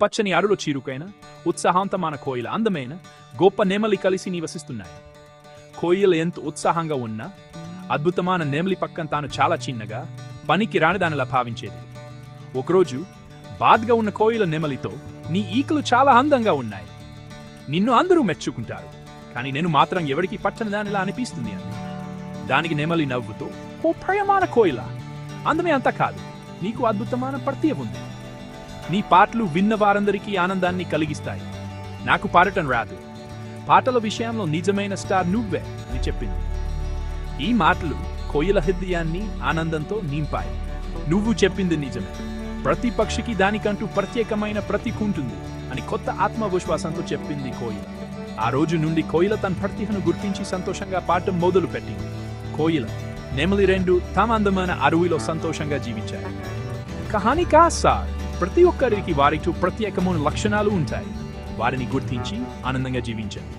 పచ్చని అడవిలో చీరుకైన ఉత్సాహవంతమైన కోయిల అందమైన గొప్ప నెమలి కలిసి నివసిస్తున్నాయి. కోయిల ఎంత ఉత్సాహంగా ఉన్నా అద్భుతమైన నెమలి పక్కన తాను చాలా చిన్నగా పనికి రానిదానిలా భావించేది. ఒకరోజు బాధగా ఉన్న కోయిల నెమలితో, నీ ఈకలు చాలా అందంగా ఉన్నాయి, నిన్ను అందరూ మెచ్చుకుంటారు, కానీ నేను మాత్రం ఎవరికి పట్టని దానిలా అనిపిస్తుంది అంది. దానికి నెమలి నవ్వుతో, ఓ ప్రియమైన కోయిల, అందమే అంతా కాదు, నీకు అద్భుతమైన ప్రత్యేక ఉంది. నీ పాటలు విన్న వారందరికీ ఆనందాన్ని కలిగిస్తాయి. నాకు పాడటం రాదు, పాటల విషయంలో నిజమైన స్టార్ నువ్వే అని చెప్పింది. ఈ మాటలు కోయిల హృదయాన్ని ఆనందంతో నింపాయి. నువ్వు చెప్పింది నిజమే, ప్రతి పక్షికి దానికంటూ ప్రత్యేకమైన ప్రతీక ఉంటుంది అని కొత్త ఆత్మవిశ్వాసంతో చెప్పింది కోయిల. ఆ రోజు నుండి కోయిల తన ప్రతిభను గుర్తించి సంతోషంగా పాడటం మొదలు పెట్టింది. కోయిల, నెమలి రెండు తమ అందమైన అడవిలో సంతోషంగా జీవించాయి. కహాని కా సార్, ప్రతి ఒక్కరికి వారితో ప్రత్యేకమైన లక్షణాలు ఉంటాయి, వారిని గుర్తించి ఆనందంగా జీవించాలి.